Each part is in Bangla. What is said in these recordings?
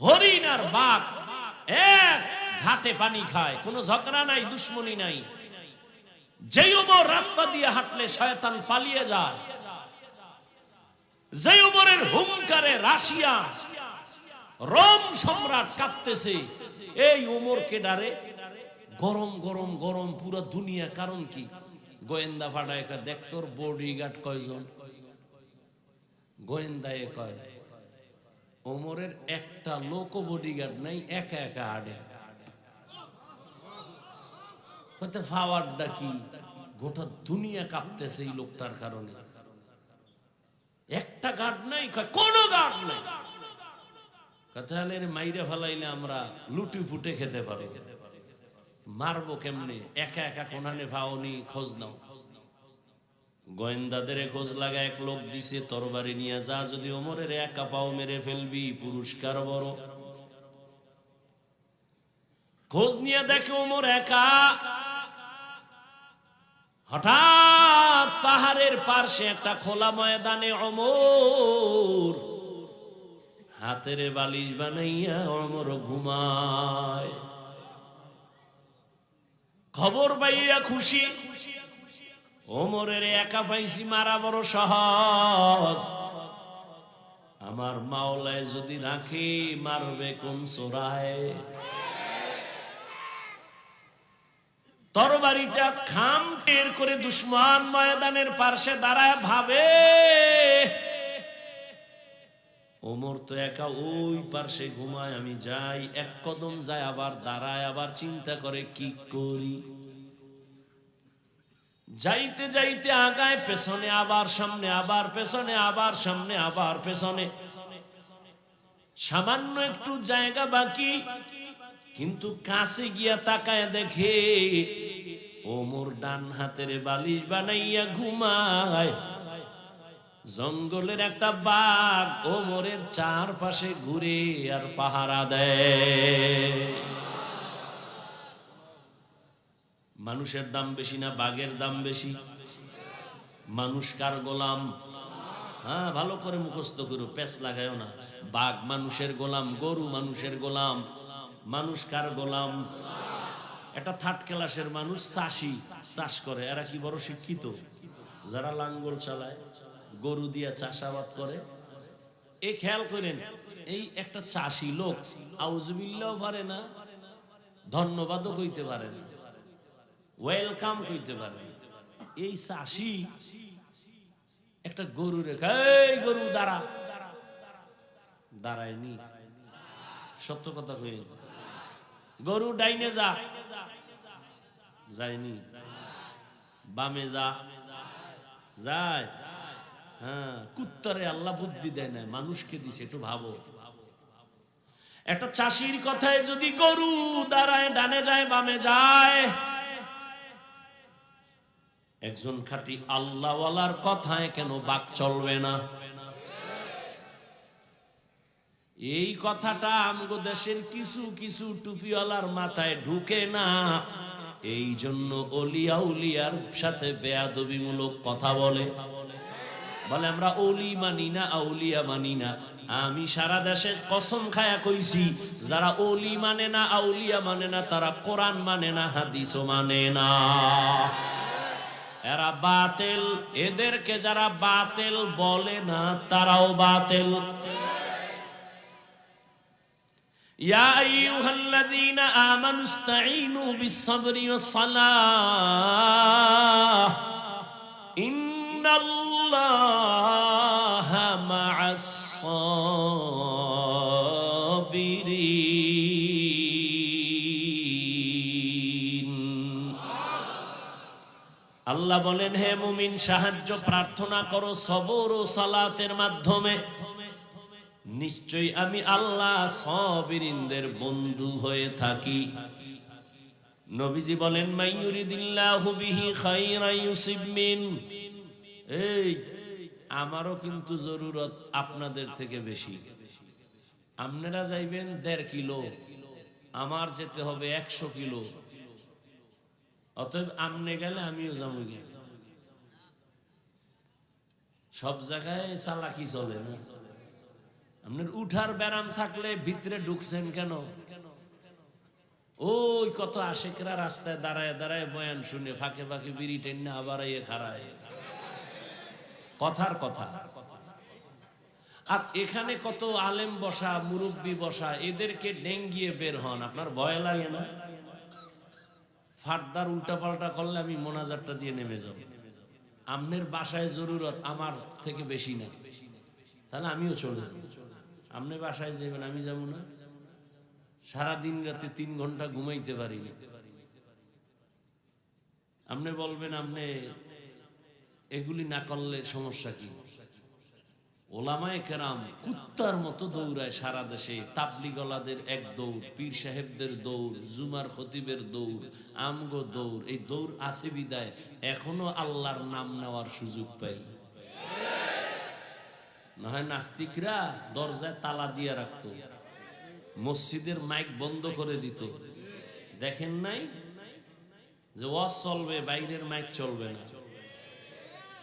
হরিণ আর বাঘ এক ঘাটে পানি খায়, কোনো ঝগড়া নাই, দুশ্মনী নাই। যেই ওমর রাস্তা দিয়ে হাঁটলে শয়তান পালিয়ে যায়, যেই ওমরের হুঙ্কারে রাশিয়া রোম সম্রাট কাঁপতেছে, এই ওমরকে ডারে গরম গরম গরম পুরো দুনিয়া। কারণ কি? গোয়েন্দা ফাটায় দেখ তোর বডিগার্ড কয়জন। গোয়েন্দায় কয় ওমরের একটা লোক বডিগার্ড নাই, একা একা হাঁটে। ফাওয়ারটা কি? গোটা দুনিয়া কাঁপতেছে এই লোকটার কারণে। একটা গার্ড নাই, কোন গার্ড নাই। তাহলে মাইরে ফেলাইলে আমরা লুটি ফুটে খেতে পারি, মারবো কেমনে? একা একা কোনানে ফাওনি, খোঁজ নাও। গোয়েন্দাদের খোঁজ লাগা এক লোক দিছে, তরবারি নিয়ে যা, যদি ওমরের একা পাও মেরে ফেলবি, পুরস্কার বড়। খোঁজ নিয়ে দেখে ওমর একা। হঠাৎ পাহাড়ের পাশে একটা খোলা ময়দানে ওমর হাতের বালিশ বানাইয়া ওমর ঘুমায়। খবর পাইয়া খুশি, ওমরের একা পাইছি, মারা বড় সহজ। আমার মাওলায় যদি রাখে, মারবে কোন চোরায়? তরবারিটা খাম টের করে দুশ্মন ময়দানের পাশে দাঁড়ায় ভাবে, ওমর তো একা ওই পাশে ঘুমায়, আমি যাই। এক কদম যায়, আবার দাঁড়ায়, আবার চিন্তা করে কি করি। যাইতে যাইতে আগায়, পেছনে আবার সামনে, আবার পেছনে, আবার সামনে, আবার পেছনে। সামান্য একটু জায়গা বাকি, কিন্তু কাছে গিয়া তাকায় দেখে ওমর ডান হাতের বালিশ বানাইয়া ঘুমায়। জঙ্গলের একটা বাঘ ওমরের চারপাশে ঘুরে আর পাহারা দেয়। মানুষের দাম বেশি না বাঘের দাম বেশি? মানুষ কার গোলাম? হ্যাঁ, ভালো করে মুখস্থ করো, পেছ লাগায়ও না। বাঘ মানুষের গোলাম, গরু মানুষের গোলাম। মানুষ কার গোলাম? একটা থার্ড ক্লাসের মানুষ চাষি, চাষ করে। এরা কি বড় শিক্ষিত? যারা লাঙ্গল চালায়, গরু দিয়া চাষাবাদ করে। এই খেয়াল করেন, এই একটা চাষি লোক আউযুবিল্লাহ পারে না, ধন্যবাদও কইতে পারে না, ওয়েলকাম কইতে পারে না। এই চাষি একটা গরু রেখে, এই গরু দাঁড়া, দাঁড়ায়নি। সত্য কথা কই, গরু ডাইনে যা, যায়নি। বামে যা, যায়। হ্যাঁ, কুত্তারে আল্লাহ বুদ্ধি দেয় না, মানুষকে দিছে। একটু ভাবো, একটা চাষির কথায় যদি গরু দাঁড়ায়, ডানে যায় বামে যায়, একজন খাঁটি আল্লাহওয়ালার কথায় কেন বাক চলবে না? এই কথাটা আমগো দেশের কিছু কিছু টুপিওয়ালার মাথায় ঢুকে না। এই জন্য ওলিয়া উলিয়ার সাথে বেয়াদবিমূলক কথা বলে। বলে আমরা ওলি মানি না, আউলিয়া মানি না। আমি সারা দেশে কসম খায়া কইছি, যারা ওলি মানে না, আউলিয়া মানে না, তারা কোরআন মানে না, হাদিসও মানে না। এরা বাতিল। এদেরকে যারা বাতিল বলে না, তারাও বাতিল। ইয়া আইয়ুহাল্লাযীনা আমানুস্তাঈনু বিস-সাবরি ওয়াস-সালাহ ইন্নাল্লাহা মা'আস-সাবিরিন। আল্লাহ বলেন, হে মুমিন, সাহায্য প্রার্থনা করো সবর ও সালাতের মাধ্যমে। নিশ্চয়ই আমি আল্লাহ সাবিরিনদের বন্ধু হয়ে থাকি। নবীজি বলেন, মাইয়ুরিদিল্লাহু বিহি খায়রান ইউসিব মিন। এই আমারও কিন্তু জরুরত আপনাদের থেকে বেশি। আপনারা যাইবেন 1.5 কিলো, আমার যেতে হবে 100 কিলো। অতএব আমনে গেলে আমিও যাবো। সব জায়গায় চালাকি চলে না। আপনার উঠার ব্যারাম থাকলে ভিতরে ঢুকছেন কেন? ওই কত আশেকরা রাস্তায় দাঁড়ায় দাঁড়ায় বয়ান শুনে ফাঁকে ফাঁকে বিড়ি টেনে আবার খাড়ায়, কথার কথা। আর এখানে কত আলেম বসা, মুরব্বী বসা, এদেরকে ডেঙ্গিয়ে বের হন, আপনার ভয় লাগে না? ফারদার উল্টা পাল্টা করলে আমি মোনাজাতটা দিয়ে নেমে যাব। আপনার বাসায় জরুরত আমার থেকে বেশি না, তাহলে আমিও চলে যাব। আপনি বাসায় যাবেন, আমি যাব না? সারাদিন রাতে 3 ঘন্টা ঘুমাইতে পারি না। আপনি বলবেন আপনি এগুলি না করলে সমস্যা কি? ওলামায়ে কেরাম কুত্তার মতো দৌড়ায় সারা দেশে। তাবলিগলাদের এক দৌড়, পীর সাহেবদের দৌড়, জুমার খতিবের দৌড়, আমগো দৌড়। এই দৌড় আছে বিদায় এখনো আল্লাহর নাম নেওয়ার সুযোগ পাই। না হয় নাস্তিকরা দরজায় তালা দিয়ে রাখতো, মসজিদের মাইক বন্ধ করে দিত। দেখেন নাই যে ওয়াজ চলবে, বাইরের মাইক চলবে না।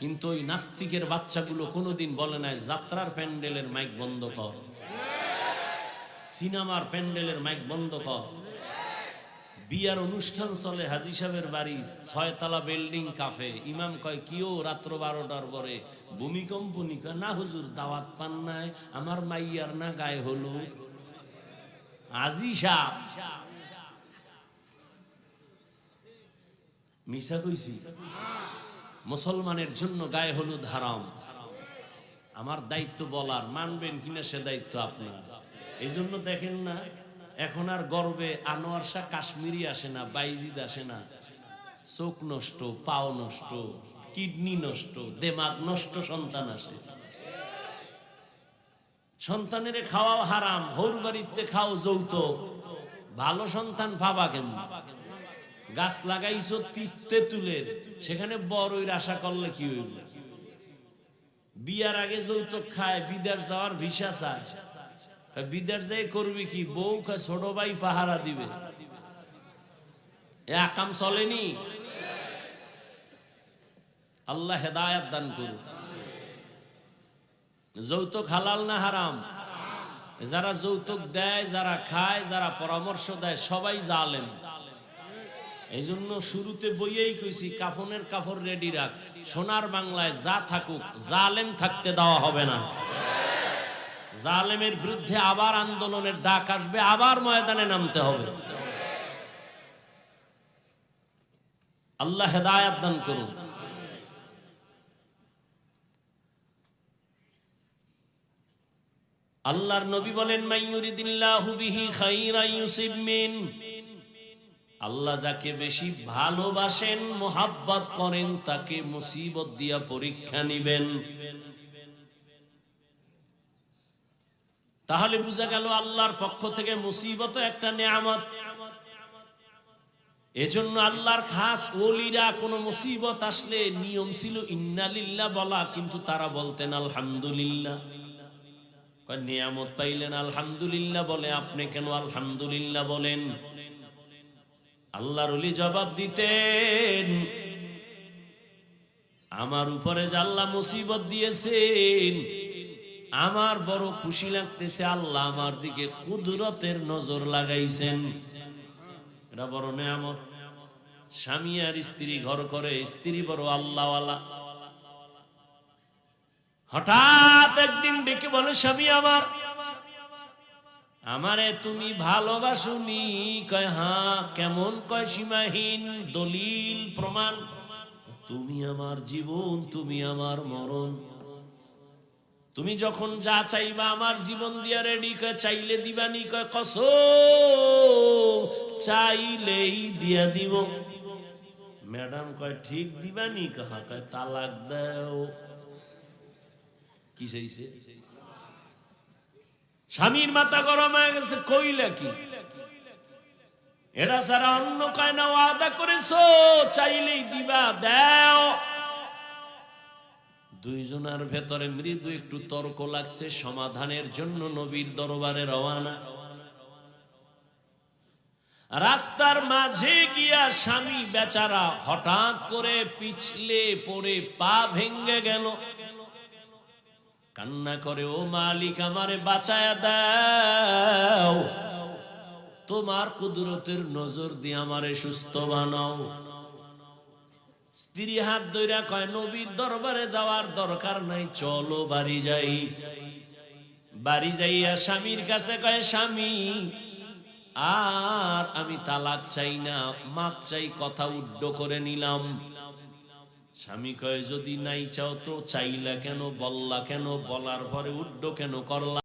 কিন্তু ওই নাস্তিকের বাচ্চাগুলো কোনোদিন বলে নাই যাত্রার প্যান্ডেলের মাইক বন্ধ কর, সিনেমার প্যান্ডেলের মাইক বন্ধ কর। বিয়ার অনুষ্ঠান চলে, হাজী সাহেবের বাড়ি, 6 তলা বিল্ডিং, কাফে। ইমাম কয় কিও রাত্র 12টার পরে ভূমিকম্প নিকা? না হুজুর, দাওয়াত পান নাই, আমার মাইয়ার না গায়ে হলো। হাজী সাহেব মিশা কইছি? মুসলমানের জন্য গায়ে হলুদ হারাম। আমার দায়িত্ব বলার, মানবেন কিনা সে দায়িত্ব আপনার। এই জন্য দেখেন না এখন আর গর্বে আনোয়ার শাহ কাশ্মীরি আসে না, বাইজিদ আসে না। চোখ নষ্ট, পাও নষ্ট, কিডনি নষ্ট, দেমাগ নষ্ট সন্তান আসে। সন্তানের খাওয়াও হারাম, হৌর বাড়িতে খাও যৌতুক। ভালো সন্তান পাবা কেমন? গাছ লাগাইছো তেঁতুলের, সেখানে বড়ইর আশা করলে কি হইল? বিয়ার আগে যৌতুক খায়, বিদেশ যাওয়ার ভিসা চায়। বিদেশ যাই করবি কি? বউ খায় ছোট ভাই পাহারা দিবে। এ আকাম চলেনি। আল্লাহ হেদায়াত দান করুন। যৌতুক হালাল না হারাম? যারা যৌতুক দেয়, যারা খায়, যারা পরামর্শ দেয়, সবাই জালেম। এই জন্য শুরুতে বইয়েই কইছি কাফনের কাপড় রেডি রাখ। সোনার বাংলায় যা থাকুক, জালেম থাকতে দেওয়া হবে না। জালেমের বিরুদ্ধে আবার আন্দোলনের ডাক আসবে, আবার ময়দানে নামতে হবে। আল্লাহ হেদায়াত দান করুন। আল্লাহর নবী বলেন মাইয়ুরিদিল্লাহু বিহি খাইরান ইউসিব মিন। আল্লাহ যাকে বেশি ভালোবাসেন, মোহাব্বত করেন, তাকে মুসিবত দিয়া পরীক্ষা নিবেন। তাহলে বোঝা গেল আল্লাহর পক্ষ থেকে মুসিবত একটা নেয়ামত। এজন্য আল্লাহর খাস ওলিরা কোন মুসিবত আসলে নিয়ম ছিল ইন্না লিল্লাহ বলা, কিন্তু তারা বলতেন আলহামদুলিল্লাহ। নিয়ামত পাইলেন আলহামদুলিল্লাহ বলে, আপনি কেন আলহামদুলিল্লাহ বলেন? আল্লাহর ওলি জবাব দিতেন, আমার উপরে যে আল্লাহ মুসিবত দিয়েছেন, আমার বড় খুশি লাগতেছে। আল্লাহ আমার দিকে কুদরতের নজর লাগাইছেন, এটা বড় নেয়ামত। স্বামী আর স্ত্রী ঘর করে, স্ত্রী বড় আল্লাহওয়ালা। হঠাৎ একদিন ডেকে বলে, স্বামী আমার, আমারে তুমি ভালোবাসুনি? কয় হ্যাঁ। কেমন? কয় সীমাহীন, দলিল প্রমাণ। তুমি আমার জীবন, তুমি আমার মরণ, তুমি যখন যা চাইবা আমার জীবন দিয়া রেডি। কয় চাইলে দিবানি? কয় কসম চাইলেই দিয়া দিব। ম্যাডাম কয় ঠিক দিবানি? কয় তালাক দাও। কি চাইছে? স্বামীর মাথা গরম হয়ে গেছে, কইলা কি? এটা সারা অন্য কয় না, ওয়াদা করেছো চাইলেই দিবা, দাও। দুইজনের ভেতরে মৃদু একটু তর্ক লাগছে, সমাধানের জন্য নবীর দরবারে রওনা। রাস্তার মাঝে গিয়া স্বামী বেচারা হঠাৎ করে পিছলে পড়ে পা ভেঙে গেল। কান্না করে, ও মালিক আমারে বাঁচায়া দাও, তোমার কুদরতের নজর দিয়ে আমারে সুস্থ বানাও। স্ত্রী হাত ধইরা কয়, নবীর দরবারে যাওয়ার দরকার নাই, চলো বাড়ি যাই। বাড়ি যাইয়া স্বামীর কাছে কয়, স্বামী আর আমি তালাক চাই না, মাপ চাই, কথা উড্ড করে নিলাম। স্বামী কয়, যদি নাই চাও তো চাইলা কেন, বললা কেন, বলার পরে উড্ড কেন করলা?